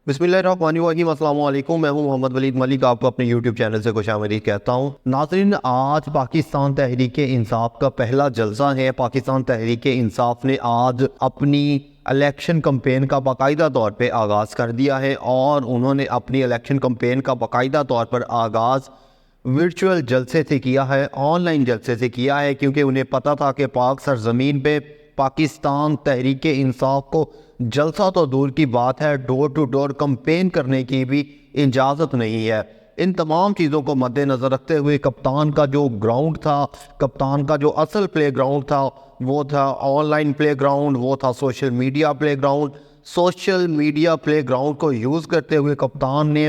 بسم اللہ الرحمن الرحیم۔ السلام علیکم، میں ہوں محمد ولید ملک، آپ کو اپنے یوٹیوب چینل سے خوش آمدید کہتا ہوں۔ ناظرین، آج پاکستان تحریک انصاف کا پہلا جلسہ ہے۔ پاکستان تحریک انصاف نے آج اپنی الیکشن کمپین کا باقاعدہ طور پہ آغاز کر دیا ہے، اور انہوں نے اپنی الیکشن کمپین کا باقاعدہ طور پر آغاز ورچوئل جلسے سے کیا ہے، آن لائن جلسے سے کیا ہے، کیونکہ انہیں پتہ تھا کہ پاک سرزمین پہ پاکستان تحریک انصاف کو جلسہ تو دور کی بات ہے، ڈور ٹو ڈور کمپین کرنے کی بھی اجازت نہیں ہے۔ ان تمام چیزوں کو مد نظر رکھتے ہوئے کپتان کا جو گراؤنڈ تھا، کپتان کا جو اصل پلے گراؤنڈ تھا، وہ تھا آن لائن پلے گراؤنڈ، وہ تھا social media play ground. Social media play ground کو یوز کرتے ہوئے کپتان نے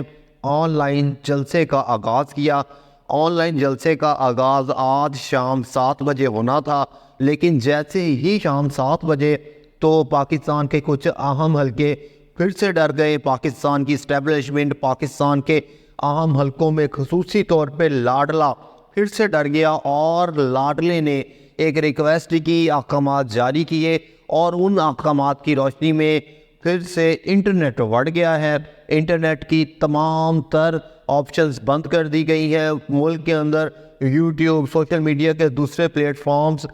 آن لائن جلسے کا آغاز کیا۔ آن لائن جلسے کا آغاز آج شام 7 بجے ہونا تھا، لیکن جیسے ہی شام 7 بجے تو پاکستان کے کچھ اہم حلقے پھر سے ڈر گئے۔ پاکستان کی اسٹیبلشمنٹ پاکستان کے اہم حلقوں میں خصوصی طور پہ لاڈلا پھر سے ڈر گیا، اور لاڈلے نے ایک ریکویسٹ کی، احکامات جاری کیے، اور ان احکامات کی روشنی میں پھر سے انٹرنیٹ بڑھ گیا ہے۔ انٹرنیٹ کی تمام تر آپشنز بند کر دی گئی ہیں۔ ملک کے اندر یوٹیوب، سوشل میڈیا کے دوسرے پلیٹ فارمز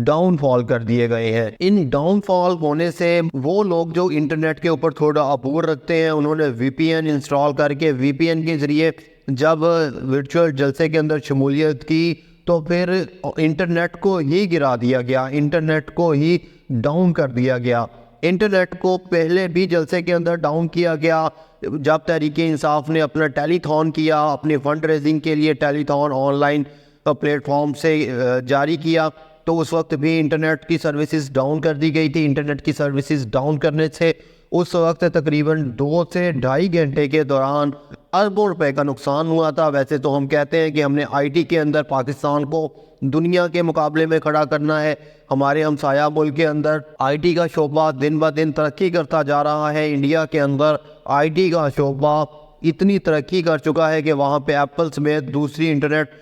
ڈاؤن فال کر دیے گئے ہیں۔ ان ڈاؤن فال ہونے سے وہ لوگ جو انٹرنیٹ کے اوپر تھوڑا عبور رکھتے ہیں، انہوں نے وی پی این انسٹال کر کے وی پی این کے ذریعے جب ورچوئل جلسے کے اندر شمولیت کی تو پھر انٹرنیٹ کو ہی گرا دیا گیا، انٹرنیٹ کو ہی ڈاؤن کر دیا گیا۔ انٹرنیٹ کو پہلے بھی جلسے کے اندر ڈاؤن کیا گیا جب تحریک انصاف نے اپنا ٹیلی تھون کیا، اپنی فنڈ ریزنگ کے لیے ٹیلی تھون آن لائن پلیٹ فارم سے جاری کیا، تو اس وقت بھی انٹرنیٹ کی سروسز ڈاؤن کر دی گئی تھی۔ انٹرنیٹ کی سروسز ڈاؤن کرنے سے اس وقت تقریباً 2 سے 2.5 گھنٹے کے دوران اربوں روپے کا نقصان ہوا تھا۔ ویسے تو ہم کہتے ہیں کہ ہم نے آئی ٹی کے اندر پاکستان کو دنیا کے مقابلے میں کھڑا کرنا ہے۔ ہمارے ہمسایہ ملک کے اندر آئی ٹی کا شعبہ دن بہ دن ترقی کرتا جا رہا ہے۔ انڈیا کے اندر آئی ٹی کا شعبہ اتنی ترقی کر چکا ہے کہ وہاں پہ ایپل سمیت دوسری انٹرنیٹ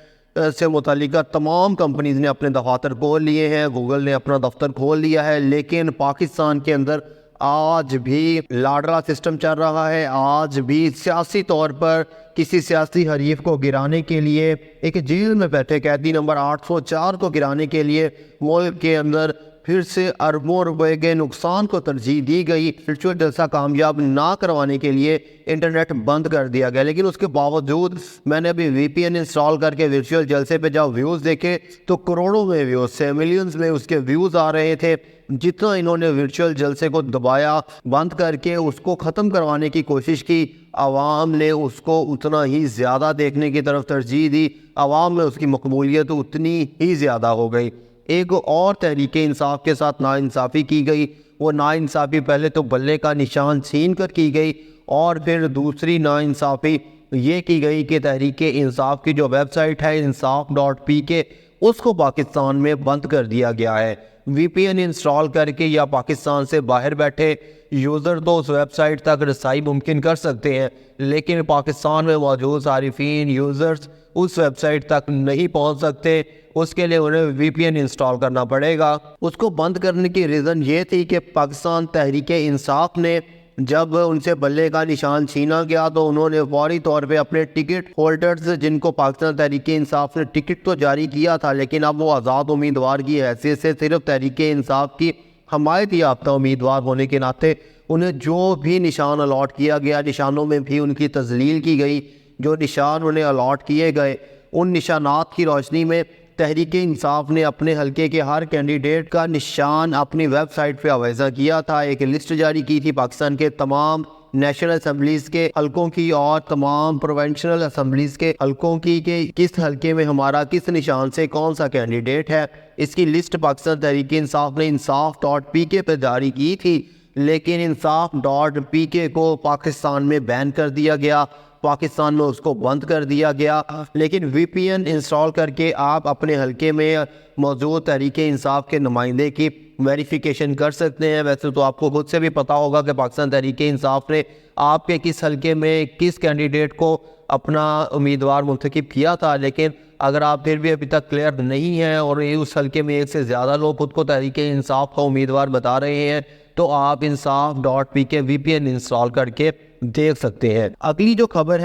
سے متعلقہ تمام کمپنیز نے اپنے دفاتر کھول لیے ہیں، گوگل نے اپنا دفتر کھول لیا ہے، لیکن پاکستان کے اندر آج بھی لاڈلا سسٹم چل رہا ہے۔ آج بھی سیاسی طور پر کسی سیاسی حریف کو گرانے کے لیے، ایک جیل میں بیٹھے قیدی نمبر 804 کو گرانے کے لیے ملک کے اندر پھر سے اربوں روپے کے نقصان کو ترجیح دی گئی۔ ورچوئل جلسہ کامیاب نہ کروانے کے لیے انٹرنیٹ بند کر دیا گیا، لیکن اس کے باوجود میں نے ابھی وی پی این انسٹال کر کے ورچوئل جلسے پہ جب ویوز دیکھے تو کروڑوں میں ویوز سے، ملینز میں اس کے ویوز آ رہے تھے۔ جتنا انہوں نے ورچوئل جلسے کو دبایا، بند کر کے اس کو ختم کروانے کی کوشش کی، عوام نے اس کو اتنا ہی زیادہ دیکھنے کی طرف ترجیح دی، عوام میں اس کی مقبولیت اتنی ہی زیادہ ہو گئی۔ ایک اور تحریک انصاف کے ساتھ ناانصافی کی گئی۔ وہ ناانصافی پہلے تو بلے کا نشان چھین کر کی گئی، اور پھر دوسری ناانصافی یہ کی گئی کہ تحریک انصاف کی جو ویب سائٹ ہے insaf.pk، اس کو پاکستان میں بند کر دیا گیا ہے۔ وی پی این انسٹال کر کے یا پاکستان سے باہر بیٹھے یوزر تو اس ویب سائٹ تک رسائی ممکن کر سکتے ہیں، لیکن پاکستان میں موجود صارفین، یوزرز اس ویب سائٹ تک نہیں پہنچ سکتے۔ اس کے لیے انہیں وی پی این انسٹال کرنا پڑے گا۔ اس کو بند کرنے کی ریزن یہ تھی کہ پاکستان تحریک انصاف نے جب ان سے بلے کا نشان چھینا گیا تو انہوں نے فوری طور پہ اپنے ٹکٹ ہولڈرز، جن کو پاکستان تحریک انصاف نے ٹکٹ تو جاری کیا تھا، لیکن اب وہ آزاد امیدوار کی حیثیت سے صرف تحریک انصاف کی حمایت یافتہ امیدوار ہونے کے ناطے انہیں جو بھی نشان الاٹ کیا گیا، نشانوں میں بھی ان کی تذلیل کی گئی۔ جو نشان انہیں الاٹ کیے گئے، ان نشانات کی روشنی میں تحریک انصاف نے اپنے حلقے کے ہر کینڈیڈیٹ کا نشان اپنی ویب سائٹ پہ آویزہ کیا تھا۔ ایک لسٹ جاری کی تھی پاکستان کے تمام نیشنل اسمبلیز کے حلقوں کی اور تمام پروونشنل اسمبلیز کے حلقوں کی کہ کس حلقے میں ہمارا کس نشان سے کون سا کینڈیڈیٹ ہے۔ اس کی لسٹ پاکستان تحریک انصاف نے insaf.pk پہ جاری کی تھی، لیکن insaf.pk کو پاکستان میں بین کر دیا گیا، پاکستان میں اس کو بند کر دیا گیا۔ لیکن وی پی این انسٹال کر کے آپ اپنے حلقے میں موجود تحریک انصاف کے نمائندے کی ویریفیکیشن کر سکتے ہیں۔ ویسے تو آپ کو خود سے بھی پتا ہوگا کہ پاکستان تحریک انصاف نے آپ کے کس حلقے میں کس کینڈیڈیٹ کو اپنا امیدوار منتخب کیا تھا، لیکن اگر آپ پھر بھی ابھی تک کلیئر نہیں ہیں اور اس حلقے میں ایک سے زیادہ لوگ خود کو تحریک انصاف کا امیدوار بتا رہے ہیں، تو آپ insaf.pk VPN انسٹال کر کے دیکھ سکتے ہیں۔ اگلی جو خبر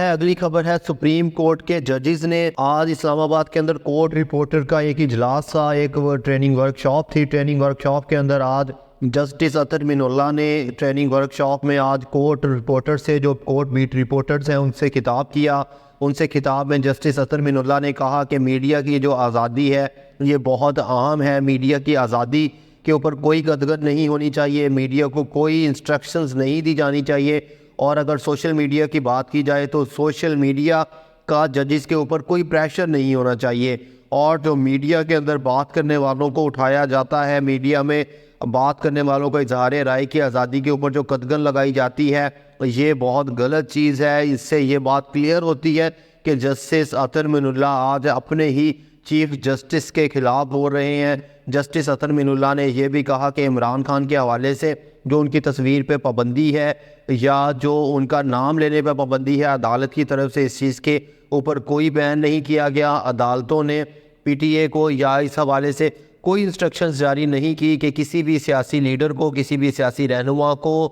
ہے سپریم کورٹ کے ججز نے آج اسلام آباد کے اندر کورٹ رپورٹر کا ایک اجلاس تھا، ایک ٹریننگ ورک شاپ تھی۔ ٹریننگ ورک شاپ کے اندر آج جسٹس اطہر من اللہ نے ٹریننگ ورک شاپ میں آج کورٹ رپورٹر سے، جو کورٹ بیٹ رپورٹرز ہیں، ان سے خطاب کیا۔ ان سے خطاب میں جسٹس اطہر من اللہ نے کہا کہ میڈیا کی جو آزادی ہے یہ بہت اہم ہے، میڈیا کی آزادی کے اوپر کوئی قدغن نہیں ہونی چاہیے، میڈیا کو کوئی انسٹرکشنز نہیں دی جانی چاہیے، اور اگر سوشل میڈیا کی بات کی جائے تو سوشل میڈیا کا ججز کے اوپر کوئی پریشر نہیں ہونا چاہیے، اور جو میڈیا کے اندر بات کرنے والوں کو اٹھایا جاتا ہے، میڈیا میں بات کرنے والوں کو اظہار رائے کی آزادی کے اوپر جو قدغن لگائی جاتی ہے یہ بہت غلط چیز ہے۔ اس سے یہ بات کلیئر ہوتی ہے کہ جسٹس اطہر من اللہ آج اپنے ہی چیف جسٹس کے خلاف بول رہے ہیں۔ جسٹس اطہر من اللہ نے یہ بھی کہا کہ عمران خان کے حوالے سے جو ان کی تصویر پہ پابندی ہے یا جو ان کا نام لینے پہ پابندی ہے، عدالت کی طرف سے اس چیز کے اوپر کوئی بیان نہیں کیا گیا۔ عدالتوں نے پی ٹی اے کو یا اس حوالے سے کوئی انسٹرکشنز جاری نہیں کی کہ کسی بھی سیاسی لیڈر کو، کسی بھی سیاسی رہنما کو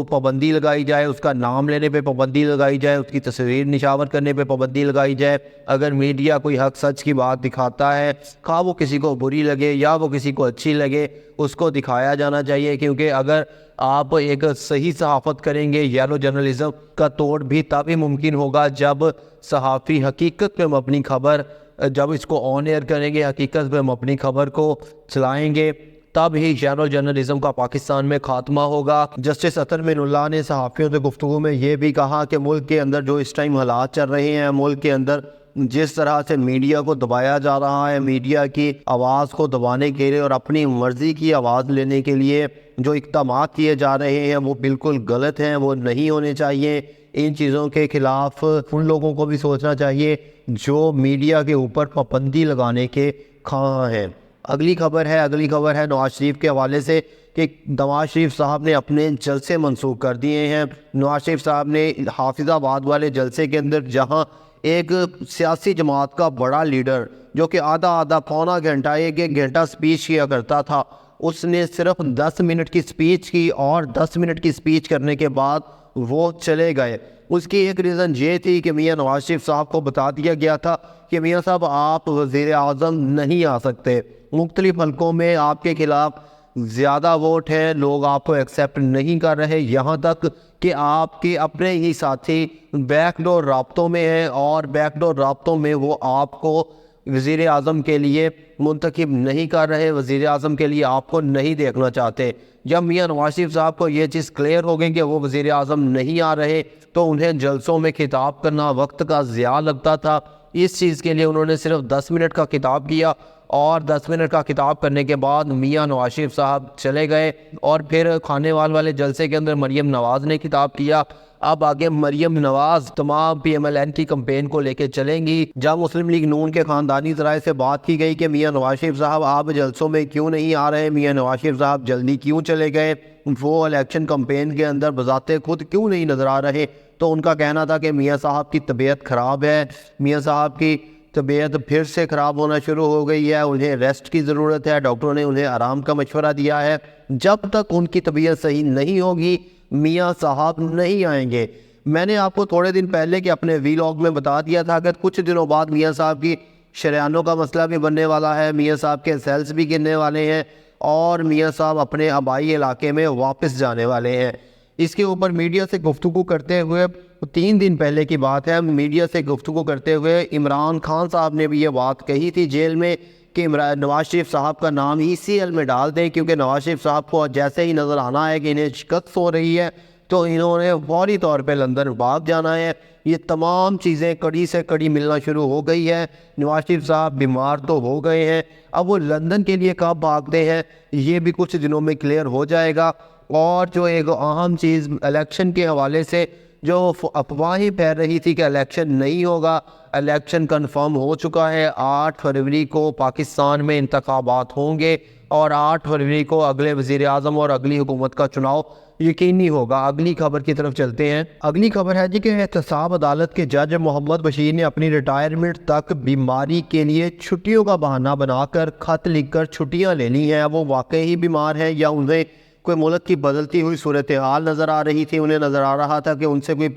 پابندی لگائی جائے، اس کا نام لینے پہ پابندی لگائی جائے، اس کی تصویر نشاور کرنے پہ پابندی لگائی جائے۔ اگر میڈیا کوئی حق سچ کی بات دکھاتا ہے، خواہ وہ کسی کو بری لگے یا وہ کسی کو اچھی لگے، اس کو دکھایا جانا چاہیے، کیونکہ اگر آپ ایک صحیح صحافت کریں گے، یلو جرنلزم کا توڑ بھی تبھی ممکن ہوگا جب صحافی حقیقت پہ مبنی خبر، جب اس کو آن ایئر کریں گے، حقیقت پہ مبنی خبر کو چلائیں گے، تب ہی شیرو جرنلزم کا پاکستان میں خاتمہ ہوگا۔ جسٹس اطہر من اللہ نے صحافیوں سے گفتگو میں یہ بھی کہا کہ ملک کے اندر جو اس ٹائم حالات چل رہے ہیں، ملک کے اندر جس طرح سے میڈیا کو دبایا جا رہا ہے، میڈیا کی آواز کو دبانے کے لیے اور اپنی مرضی کی آواز لینے کے لیے جو اقدامات کیے جا رہے ہیں وہ بالکل غلط ہیں، وہ نہیں ہونے چاہیے۔ ان چیزوں کے خلاف ان لوگوں کو بھی سوچنا چاہیے جو میڈیا کے اوپر پابندی لگانے کے خواہاں ہیں۔ اگلی خبر ہے نواز شریف کے حوالے سے کہ نواز شریف صاحب نے اپنے جلسے منسوخ کر دیے ہیں۔ نواز شریف صاحب نے حافظ آباد والے جلسے کے اندر جہاں ایک سیاسی جماعت کا بڑا لیڈر جو کہ آدھا پونا گھنٹہ ایک گھنٹہ سپیچ کیا کرتا تھا، اس نے صرف 10 منٹ کی سپیچ کی، اور 10 منٹ کی سپیچ کرنے کے بعد وہ چلے گئے۔ اس کی ایک ریزن یہ تھی کہ میاں نواز شریف صاحب کو بتا دیا گیا تھا کہ میاں صاحب آپ وزیر اعظم نہیں آ سکتے، مختلف حلقوں میں آپ کے خلاف زیادہ ووٹ ہیں، لوگ آپ کو ایکسیپٹ نہیں کر رہے، یہاں تک کہ آپ کے اپنے ہی ساتھی بیک ڈور رابطوں میں ہیں، اور بیک ڈور رابطوں میں وہ آپ کو وزیر اعظم کے لیے منتخب نہیں کر رہے، وزیر اعظم کے لیے آپ کو نہیں دیکھنا چاہتے۔ جب میاں نواز شریف صاحب کو یہ چیز کلیئر ہو گئی کہ وہ وزیر اعظم نہیں آ رہے، تو انہیں جلسوں میں خطاب کرنا وقت کا ضیاع لگتا تھا۔ اس چیز کے لیے انہوں نے صرف 10 منٹ کا خطاب کیا، اور 10 منٹ کا خطاب کرنے کے بعد میاں نواز شریف صاحب چلے گئے، اور پھر کھانے والے جلسے کے اندر مریم نواز نے خطاب کیا۔ اب آگے مریم نواز تمام پی ایم ایل این کی کمپین کو لے کے چلیں گی۔ جب مسلم لیگ نون کے خاندانی ذرائع سے بات کی گئی کہ میاں نواز شریف صاحب آپ جلسوں میں کیوں نہیں آ رہے، میاں نواز شریف صاحب جلدی کیوں چلے گئے، وہ الیکشن کمپین کے اندر بذات خود کیوں نہیں نظر آ رہے، تو ان کا کہنا تھا کہ میاں صاحب کی طبیعت خراب ہے، میاں صاحب کی طبیعت پھر سے خراب ہونا شروع ہو گئی ہے، انہیں ریسٹ کی ضرورت ہے، ڈاکٹروں نے انہیں آرام کا مشورہ دیا ہے، جب تک ان کی طبیعت صحیح نہیں ہوگی میاں صاحب نہیں آئیں گے۔ میں نے آپ کو تھوڑے دن پہلے کہ اپنے ویلاگ میں بتا دیا تھا کہ کچھ دنوں بعد میاں صاحب کی شریانوں کا مسئلہ بھی بننے والا ہے، میاں صاحب کے سیلز بھی گرنے والے ہیں، اور میاں صاحب اپنے آبائی علاقے میں واپس جانے والے ہیں۔ اس کے اوپر میڈیا سے گفتگو کرتے ہوئے 3 دن پہلے کی بات ہے، میڈیا سے گفتگو کرتے ہوئے عمران خان صاحب نے بھی یہ بات کہی تھی جیل میں کہ نواز شریف صاحب کا نام ECL میں ڈال دیں، کیونکہ نواز شریف صاحب کو جیسے ہی نظر آنا ہے کہ انہیں شکست ہو رہی ہے تو انہوں نے فوری طور پہ لندن بھاگ جانا ہے۔ یہ تمام چیزیں کڑی سے کڑی ملنا شروع ہو گئی ہے۔ نواز شریف صاحب بیمار تو ہو گئے ہیں، اب وہ لندن کے لیے کب بھاگتے ہیں یہ بھی کچھ دنوں میں کلیئر ہو جائے گا۔ اور جو ایک اہم چیز الیکشن کے حوالے سے جو افواہیں پھیل رہی تھی کہ الیکشن نہیں ہوگا، الیکشن کنفرم ہو چکا ہے۔ 8 فروری کو پاکستان میں انتخابات ہوں گے، اور 8 فروری کو اگلے وزیر اعظم اور اگلی حکومت کا چناؤ یقینی ہوگا۔ اگلی خبر کی طرف چلتے ہیں۔ اگلی خبر ہے جی کہ احتساب عدالت کے جج محمد بشیر نے اپنی ریٹائرمنٹ تک بیماری کے لیے چھٹیوں کا بہانہ بنا کر خط لکھ کر چھٹیاں لے لی ہیں۔ وہ واقعی بیمار ہیں یا انہیں کوئی ملک کی بدلتی ہوئی صورتحال نظر آ رہی تھی، انہیں نظر آ رہا تھا کہ ان سے کوئی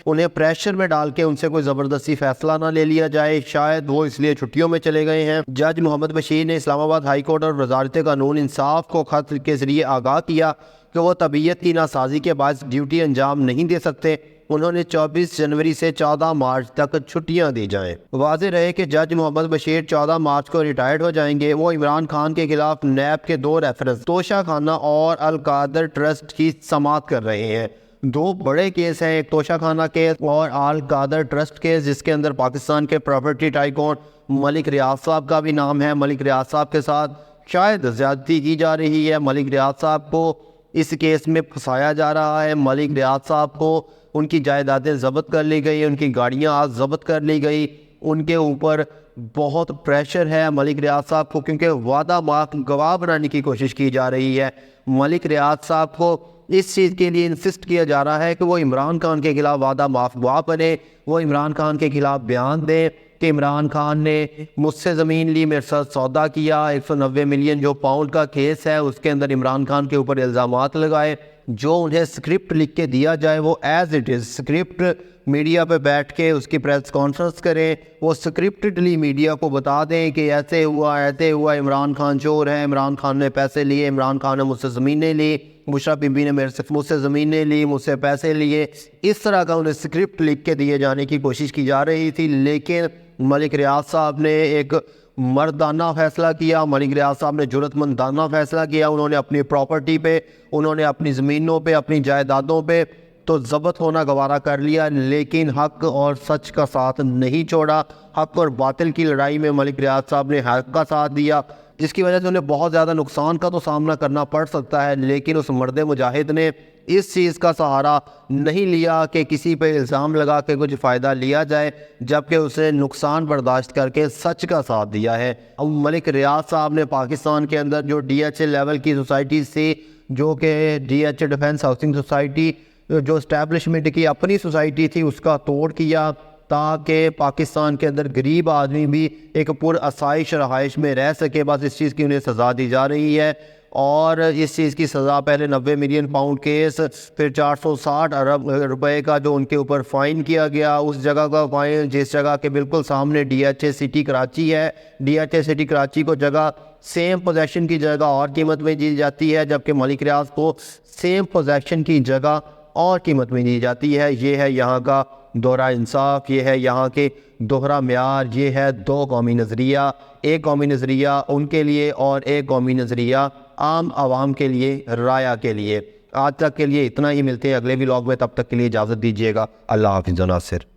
انہیں پریشر میں ڈال کے ان سے کوئی زبردستی فیصلہ نہ لے لیا جائے، شاید وہ اس لیے چھٹیوں میں چلے گئے ہیں۔ جج محمد بشیر نے اسلام آباد ہائی کورٹ اور وزارت قانون انصاف کو خط کے ذریعے آگاہ کیا کہ وہ طبیعت کی ناسازی کے باعث ڈیوٹی انجام نہیں دے سکتے۔ انہوں نے 24 جنوری سے 14 مارچ تک چھٹیاں دی جائیں۔ واضح رہے کہ جج محمد بشیر 14 مارچ کو ریٹائرڈ ہو جائیں گے۔ وہ عمران خان کے خلاف نیب کے 2 ریفرنس توشہ خانہ اور القادر ٹرسٹ کی سماعت کر رہے ہیں۔ 2 بڑے کیس ہیں، ایک توشہ خانہ کیس اور القادر ٹرسٹ کیس، جس کے اندر پاکستان کے پراپرٹی ٹائکون ملک ریاض صاحب کا بھی نام ہے۔ ملک ریاض صاحب کے ساتھ شاید زیادتی کی جا رہی ہے، ملک ریاض صاحب کو اس کیس میں پھنسایا جا رہا ہے۔ ملک ریاض صاحب کو ان کی جائیدادیں ضبط کر لی گئی، ان کی گاڑیاں آج ضبط کر لی گئی، ان کے اوپر بہت پریشر ہے ملک ریاض صاحب کو، کیونکہ وعدہ معاف گواہ بنانے کی کوشش کی جا رہی ہے۔ ملک ریاض صاحب کو اس چیز کے لیے انسسٹ کیا جا رہا ہے کہ وہ عمران خان کے خلاف وعدہ معاف گواہ بنے، وہ عمران خان کے خلاف بیان دیں کہ عمران خان نے مجھ سے زمین لی، میرے ساتھ سودا کیا، 190 ملین جو پاؤنڈ کا کیس ہے اس کے اندر عمران خان کے اوپر الزامات لگائے۔ جو انہیں سکرپٹ لکھ کے دیا جائے وہ as it is script media پہ بیٹھ کے اس کی پریس کانفرنس کریں، وہ سکرپٹڈلی میڈیا کو بتا دیں کہ ایسے ہوا، عمران خان چور ہے، عمران خان نے پیسے لیے، عمران خان نے مجھ سے زمینیں لی، بشریٰ بی بی نے مجھ سے زمینیں لی، مجھ سے پیسے لیے۔ اس طرح کا انہیں سکرپٹ لکھ کے دیے جانے کی کوشش کی جا رہی تھی، لیکن ملک ریاض صاحب نے ایک مردانہ فیصلہ کیا، ملک ریاض صاحب نے جرأت مندانہ فیصلہ کیا۔ انہوں نے اپنی پراپرٹی پہ، انہوں نے اپنی زمینوں پہ، اپنی جائیدادوں پہ تو ضبط ہونا گوارا کر لیا، لیکن حق اور سچ کا ساتھ نہیں چھوڑا۔ حق اور باطل کی لڑائی میں ملک ریاض صاحب نے حق کا ساتھ دیا، جس کی وجہ سے انہیں بہت زیادہ نقصان کا تو سامنا کرنا پڑ سکتا ہے، لیکن اس مرد مجاہد نے اس چیز کا سہارا نہیں لیا کہ کسی پہ الزام لگا کے کچھ فائدہ لیا جائے، جبکہ اسے نقصان برداشت کر کے سچ کا ساتھ دیا ہے۔ اب ملک ریاض صاحب نے پاکستان کے اندر جو ڈی ایچ اے لیول کی سوسائٹی سے، جو کہ D H A defence housing society جو اسٹیبلشمنٹ کی اپنی سوسائٹی تھی، اس کا توڑ کیا تاکہ پاکستان کے اندر غریب آدمی بھی ایک پر آسائش رہائش میں رہ سکے۔ بس اس چیز کی انہیں سزا دی جا رہی ہے، اور اس چیز کی سزا پہلے 90 ملین پاؤنڈ کیس، پھر 460 ارب روپے کا جو ان کے اوپر فائن کیا گیا، اس جگہ کا فائن جس جگہ کے بالکل سامنے D H A city Karachi ہے، D H A city Karachi کو جگہ سیم پوزیشن کی جگہ اور قیمت میں دی جاتی ہے، جبکہ ملک ریاض کو سیم پوزیشن کی جگہ اور قیمت میں دی جاتی ہے۔ یہ ہے یہاں کا دوہرا انصاف، یہ ہے یہاں کے دوہرا معیار، یہ ہے 2 قومی نظریہ، ایک قومی نظریہ ان کے لیے اور ایک قومی نظریہ عام عوام کے لیے، رائے کے لیے۔ آج تک کے لیے اتنا ہی، ملتے ہیں اگلے ولاگ میں، تب تک کے لیے اجازت دیجیے گا۔ اللہ حافظ ناصر۔